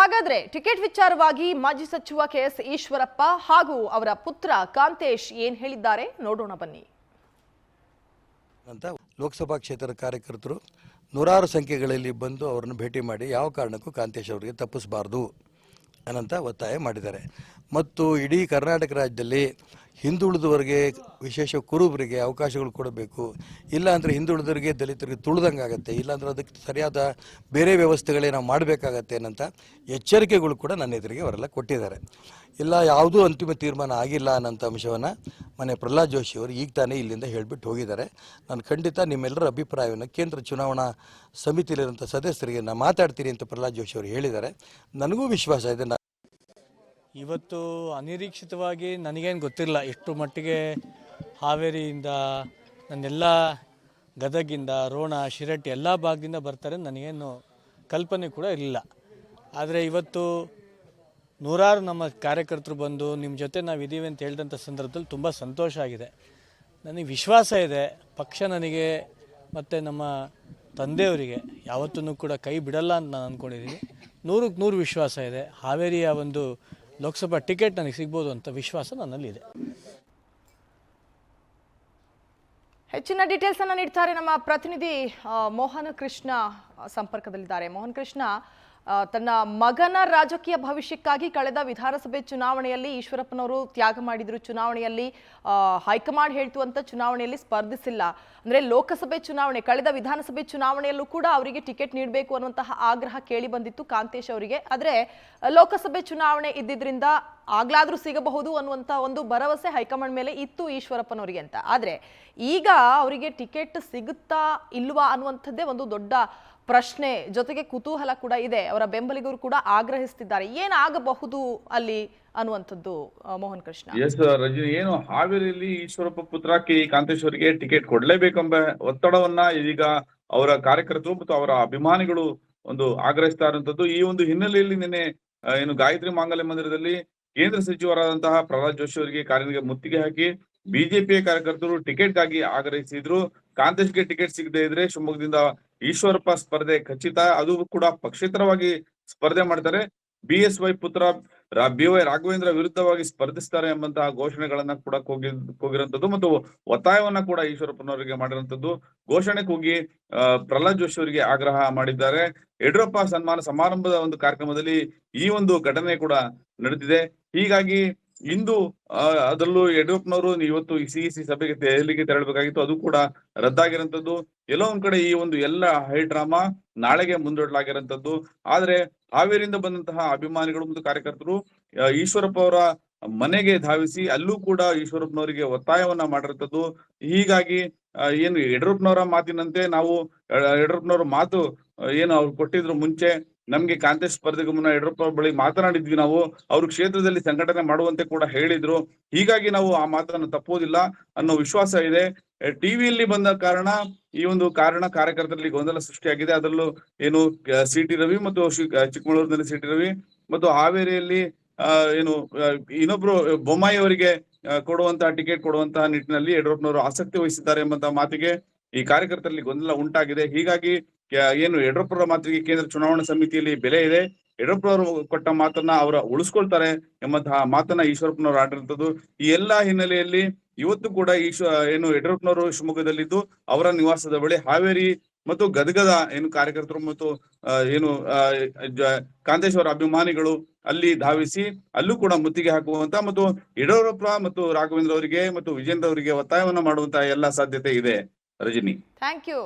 ಹಾಗಾದ್ರೆ ಟಿಕೆಟ್ ವಿಚಾರವಾಗಿ ಮಾಜಿ ಸಚಿವ ಕೆಎಸ್ ಈಶ್ವರಪ್ಪ ಹಾಗೂ ಅವರ ಪುತ್ರ ಕಾಂತೇಶ್ ಏನ್ ಹೇಳಿದ್ದಾರೆ ನೋಡೋಣ ಬನ್ನಿ. ಅಂತ ಲೋಕಸಭಾ ಕ್ಷೇತ್ರದ ಕಾರ್ಯಕರ್ತರು ನೂರಾರು ಸಂಖ್ಯೆಗಳಲ್ಲಿ ಬಂದು ಅವರನ್ನು ಭೇಟಿ ಮಾಡಿ ಯಾವ ಕಾರಣಕ್ಕೂ ಕಾಂತೇಶ್ ಅವರಿಗೆ ತಪ್ಪಿಸಬಾರ್ದು ಅನ್ನಂತ ಒತ್ತಾಯ ಮಾಡಿದ್ದಾರೆ. ಮತ್ತು ಇಡೀ ಕರ್ನಾಟಕ ರಾಜ್ಯದಲ್ಲಿ ಹಿಂದುಳಿದವರಿಗೆ, ವಿಶೇಷ ಕುರುಬರಿಗೆ ಅವಕಾಶಗಳು ಕೊಡಬೇಕು. ಇಲ್ಲ ಅಂದರೆ ಹಿಂದುಳಿದವರಿಗೆ, ದಲಿತರಿಗೆ ತುಳಿದಂಗೆ ಆಗುತ್ತೆ. ಇಲ್ಲಾಂದ್ರೆ ಅದಕ್ಕೆ ಸರಿಯಾದ ಬೇರೆ ವ್ಯವಸ್ಥೆಗಳೇ ನಾವು ಮಾಡಬೇಕಾಗತ್ತೆ ಅನ್ನೋಂಥ ಎಚ್ಚರಿಕೆಗಳು ಕೂಡ ನನ್ನ ಎದುರಿಗೆ ಅವರೆಲ್ಲ ಕೊಟ್ಟಿದ್ದಾರೆ. ಇಲ್ಲ, ಯಾವುದೂ ಅಂತಿಮ ತೀರ್ಮಾನ ಆಗಿಲ್ಲ ಅನ್ನೋಂಥ ಅಂಶವನ್ನು ಮನೆ ಪ್ರಹ್ಲಾದ್ ಜೋಶಿ ಅವರು ಈಗ ತಾನೇ ಇಲ್ಲಿಂದ ಹೇಳಿಬಿಟ್ಟು ಹೋಗಿದ್ದಾರೆ. ನಾನು ಖಂಡಿತ ನಿಮ್ಮೆಲ್ಲರ ಅಭಿಪ್ರಾಯವನ್ನು ಕೇಂದ್ರ ಚುನಾವಣಾ ಸಮಿತಿಯಲ್ಲಿರುವಂಥ ಸದಸ್ಯರಿಗೆ ನಾನು ಮಾತಾಡ್ತೀನಿ ಅಂತ ಪ್ರಹ್ಲಾದ್ ಜೋಶಿ ಅವರು ಹೇಳಿದ್ದಾರೆ. ನನಗೂ ವಿಶ್ವಾಸ ಇದೆ. ಇವತ್ತು ಅನಿರೀಕ್ಷಿತವಾಗಿ ನನಗೇನು ಗೊತ್ತಿರಲಿಲ್ಲ ಎಷ್ಟು ಮಟ್ಟಿಗೆ ಹಾವೇರಿಯಿಂದ, ನನ್ನೆಲ್ಲ ಗದಗಿಂದ, ರೋಣ, ಶಿರಟ್ಟಿ ಎಲ್ಲ ಭಾಗದಿಂದ ಬರ್ತಾರೆ ನನಗೇನು ಕಲ್ಪನೆ ಕೂಡ ಇರಲಿಲ್ಲ. ಆದರೆ ಇವತ್ತು ನೂರಾರು ನಮ್ಮ ಕಾರ್ಯಕರ್ತರು ಬಂದು ನಿಮ್ಮ ಜೊತೆ ನಾವು ಇದ್ದೀವಿ ಅಂತ ಹೇಳಿದಂಥ ಸಂದರ್ಭದಲ್ಲಿ ತುಂಬ ಸಂತೋಷ ಆಗಿದೆ. ನನಗೆ ವಿಶ್ವಾಸ ಇದೆ, ಪಕ್ಷ ನನಗೆ ಮತ್ತು ನಮ್ಮ ತಂದೆಯವರಿಗೆ ಯಾವತ್ತೂ ಕೂಡ ಕೈ ಬಿಡಲ್ಲ ಅಂತ ನಾನು ಅಂದ್ಕೊಂಡಿದ್ದೀನಿ. 100ಕ್ಕೆ 100 ವಿಶ್ವಾಸ ಇದೆ. ಹಾವೇರಿಯ ಒಂದು ಲೋಕಸಭಾ ಟಿಕೆಟ್ ನನಗೆ ಸಿಗ್ಬೋದು ಅಂತ ವಿಶ್ವಾಸ ನನ್ನಲ್ಲಿದೆ. ಹೆಚ್ಚಿನ ಡೀಟೇಲ್ಸ್ ಅನ್ನು ನೀಡ್ತಾರೆ ನಮ್ಮ ಪ್ರತಿನಿಧಿ ಮೋಹನ್ ಕೃಷ್ಣ ಸಂಪರ್ಕದಲ್ಲಿದ್ದಾರೆ. ಮೋಹನ್ ಕೃಷ್ಣ, ತನ್ನ ಮಗನ ರಾಜಕೀಯ ಭವಿಷ್ಯಕ್ಕಾಗಿ ಕಳೆದ ವಿಧಾನಸಭೆ ಚುನಾವಣೆಯಲ್ಲಿ ಈಶ್ವರಪ್ಪನವರು ತ್ಯಾಗ ಮಾಡಿದ್ರು. ಚುನಾವಣೆಯಲ್ಲಿ ಹೈಕಮಾಂಡ್ ಹೇಳ್ತು ಅಂತ ಚುನಾವಣೆಯಲ್ಲಿ ಸ್ಪರ್ಧಿಸಿಲ್ಲ. ಅಂದರೆ ಲೋಕಸಭೆ ಚುನಾವಣೆ, ಕಳೆದ ವಿಧಾನಸಭೆ ಚುನಾವಣೆಯಲ್ಲೂ ಕೂಡ ಅವರಿಗೆ ಟಿಕೆಟ್ ನೀಡಬೇಕು ಅನ್ನುವಂತಹ ಆಗ್ರಹ ಕೇಳಿ ಬಂದಿತ್ತು ಕಾಂತೇಶ್ ಅವರಿಗೆ. ಆದರೆ ಲೋಕಸಭೆ ಚುನಾವಣೆ ಇದ್ದಿದ್ರಿಂದ ಆಗ್ಲಾದ್ರೂ ಸಿಗಬಹುದು ಅನ್ನುವಂಥ ಒಂದು ಭರವಸೆ ಹೈಕಮಾಂಡ್ ಮೇಲೆ ಇತ್ತು ಈಶ್ವರಪ್ಪನವರಿಗೆ ಅಂತ. ಆದರೆ ಈಗ ಅವರಿಗೆ ಟಿಕೆಟ್ ಸಿಗುತ್ತಾ ಇಲ್ವಾ ಅನ್ನುವಂಥದ್ದೇ ಒಂದು ದೊಡ್ಡ ಪ್ರಶ್ನೆ, ಜೊತೆಗೆ ಕುತೂಹಲ ಕೂಡ ಇದೆ. ಅವರ ಬೆಂಬಲಿಗರು ಕೂಡ ಆಗ್ರಹಿಸುತ್ತಿದ್ದಾರೆ. ಏನಾಗಬಹುದು ಅಲ್ಲಿ ಅನ್ನುವಂಥದ್ದು ಮೋಹನ್ ಕೃಷ್ಣ. ಎಸ್ ರಜನಿ, ಏನು ಹಾವೇರಿಯಲ್ಲಿ ಈಶ್ವರಪ್ಪ ಪುತ್ರ ಕೆ ಕಾಂತೇಶ್ ಅವರಿಗೆ ಟಿಕೆಟ್ ಕೊಡ್ಲೇಬೇಕೆಂಬ ಒತ್ತಡವನ್ನ ಇದೀಗ ಅವರ ಕಾರ್ಯಕರ್ತರು ಮತ್ತು ಅವರ ಅಭಿಮಾನಿಗಳು ಒಂದು ಆಗ್ರಹಿಸ್ತಾ ಇರುವಂತದ್ದು. ಈ ಒಂದು ಹಿನ್ನೆಲೆಯಲ್ಲಿ ನಿನ್ನೆ ಏನು ಗಾಯತ್ರಿ ಮಾಂಗಲ್ಯ ಮಂದಿರದಲ್ಲಿ ಕೇಂದ್ರ ಸಚಿವರಾದಂತಹ ಪ್ರಹ್ಲಾದ್ ಜೋಶಿ ಅವರಿಗೆ ಕಾಲಿಗೆ ಮುತ್ತಿಗೆ ಹಾಕಿ ಬಿಜೆಪಿಯ ಕಾರ್ಯಕರ್ತರು ಟಿಕೆಟ್ಗಾಗಿ ಆಗ್ರಹಿಸಿದ್ರು. ಕಾಂತೇಶ್ಗೆ ಟಿಕೆಟ್ ಸಿಗದೆ ಇದ್ರೆ ಶಿವಮೊಗ್ಗದಿಂದ ಈಶ್ವರಪ್ಪ ಸ್ಪರ್ಧೆ ಖಚಿತ, ಅದು ಕೂಡ ಪಕ್ಷೇತರವಾಗಿ ಸ್ಪರ್ಧೆ ಮಾಡ್ತಾರೆ. BSY ಪುತ್ರ BY ರಾಘವೇಂದ್ರ ವಿರುದ್ಧವಾಗಿ ಸ್ಪರ್ಧಿಸ್ತಾರೆ ಎಂಬಂತಹ ಘೋಷಣೆಗಳನ್ನ ಕೂಡ ಕೂಗಿರುವಂತದ್ದು ಮತ್ತು ಒತ್ತಾಯವನ್ನ ಕೂಡ ಈಶ್ವರಪ್ಪನವರಿಗೆ ಮಾಡಿರುವಂತದ್ದು. ಘೋಷಣೆ ಕೂಗಿ ಪ್ರಹ್ಲಾದ್ ಜೋಶಿ ಅವರಿಗೆ ಆಗ್ರಹ ಮಾಡಿದ್ದಾರೆ. ಯಡಿಯೂರಪ್ಪ ಸನ್ಮಾನ ಸಮಾರಂಭದ ಒಂದು ಕಾರ್ಯಕ್ರಮದಲ್ಲಿ ಈ ಒಂದು ಘಟನೆ ಕೂಡ ನಡೆದಿದೆ. ಹೀಗಾಗಿ ಇಂದು ಅದರಲ್ಲೂ ಯಡಿಯೂರಪ್ಪನವರು ಇವತ್ತು ಸಿಇಸಿ ಸಭೆಗೆ ದೆಹಲಿಗೆ ತೆರಳಬೇಕಾಗಿತ್ತು, ಅದು ಕೂಡ ರದ್ದಾಗಿರುವಂತದ್ದು. ಎಲ್ಲೋ ಒಂದ್ ಕಡೆ ಈ ಒಂದು ಎಲ್ಲ ಹೈ ಡ್ರಾಮಾ ನಾಳೆಗೆ ಮುಂದೂಡಲಾಗಿರುವಂತದ್ದು. ಆದ್ರೆ ಹಾವೇರಿಯಿಂದ ಬಂದಂತಹ ಅಭಿಮಾನಿಗಳು ಮತ್ತು ಕಾರ್ಯಕರ್ತರು ಈಶ್ವರಪ್ಪ ಅವರ ಮನೆಗೆ ಧಾವಿಸಿ ಅಲ್ಲೂ ಕೂಡ ಈಶ್ವರಪ್ಪನವರಿಗೆ ಒತ್ತಾಯವನ್ನ ಮಾಡಿರುವಂತದ್ದು. ಹೀಗಾಗಿ ಏನು ಯಡಿಯೂರಪ್ಪನವರ ಮಾತಿನಂತೆ ನಾವು ಯಡಿಯೂರಪ್ಪನವರ ಮಾತು ಏನು ಅವ್ರು ಕೊಟ್ಟಿದ್ರು ಮುಂಚೆ, ನಮ್ಗೆ ಕಾಂತೇಶ್ ಸ್ಪರ್ಧೆಗೆ ಮುನ್ನ ಯಡಿಯೂರಪ್ಪ ಬಳಿ ಮಾತನಾಡಿದ್ವಿ, ನಾವು ಅವ್ರ ಕ್ಷೇತ್ರದಲ್ಲಿ ಸಂಘಟನೆ ಮಾಡುವಂತೆ ಕೂಡ ಹೇಳಿದ್ರು. ಹೀಗಾಗಿ ನಾವು ಆ ಮಾತನ್ನು ತಪ್ಪೋದಿಲ್ಲ ಅನ್ನೋ ವಿಶ್ವಾಸ ಇದೆ. ಟಿವಿಯಲ್ಲಿ ಬಂದ ಕಾರಣ ಈ ಒಂದು ಕಾರ್ಯಕರ್ತರಲ್ಲಿ ಗೊಂದಲ ಸೃಷ್ಟಿಯಾಗಿದೆ. ಅದರಲ್ಲೂ ಏನು CT ರವಿ ಮತ್ತು ಚಿಕ್ಕಮಗಳೂರಿನಲ್ಲಿ CT ರವಿ ಮತ್ತು ಹಾವೇರಿಯಲ್ಲಿ ಏನು ಇನ್ನೊಬ್ರು ಬೊಮ್ಮಾಯಿ ಅವರಿಗೆ ಕೊಡುವಂತಹ ಟಿಕೆಟ್ ಕೊಡುವಂತಹ ನಿಟ್ಟಿನಲ್ಲಿ ಯಡಿಯೂರಪ್ಪನವರು ಆಸಕ್ತಿ ವಹಿಸಿದ್ದಾರೆ ಎಂಬಂತಹ ಮಾತಿಗೆ ಈ ಕಾರ್ಯಕರ್ತರಲ್ಲಿ ಗೊಂದಲ ಉಂಟಾಗಿದೆ. ಹೀಗಾಗಿ ಏನು ಯಡಿಯೂರಪ್ಪರ ಮಾತಿಗೆ ಕೇಂದ್ರ ಚುನಾವಣಾ ಸಮಿತಿಯಲ್ಲಿ ಬೆಲೆ ಇದೆ, ಯಡಿಯೂರಪ್ಪನವರು ಕೊಟ್ಟ ಮಾತನ್ನ ಅವರ ಉಳಿಸ್ಕೊಳ್ತಾರೆ ಎಂಬಂತಹ ಮಾತನ್ನ ಈಶ್ವರಪ್ಪನವರು ಆಡಿರುವಂತದ್ದು. ಈ ಎಲ್ಲಾ ಹಿನ್ನೆಲೆಯಲ್ಲಿ ಇವತ್ತು ಕೂಡ ಏನು ಯಡಿಯೂರಪ್ಪನವರು ಶಿವಮೊಗ್ಗದಲ್ಲಿದ್ದು ಅವರ ನಿವಾಸದ ಬಳಿ ಹಾವೇರಿ ಮತ್ತು ಗದಗದ ಏನು ಕಾರ್ಯಕರ್ತರು ಮತ್ತು ಏನು ಕಾಂತೇಶ್ ಅವರ ಅಭಿಮಾನಿಗಳು ಅಲ್ಲಿ ಧಾವಿಸಿ ಅಲ್ಲೂ ಕೂಡ ಮುತ್ತಿಗೆ ಹಾಕುವಂತ ಮತ್ತು ಯಡಿಯೂರಪ್ಪ ಮತ್ತು ರಾಘವೇಂದ್ರ ಅವರಿಗೆ ಮತ್ತು ವಿಜೇಂದ್ರ ಅವರಿಗೆ ಒತ್ತಾಯವನ್ನ ಮಾಡುವಂತ ಎಲ್ಲಾ ಸಾಧ್ಯತೆ ಇದೆ. Rajini, thank you.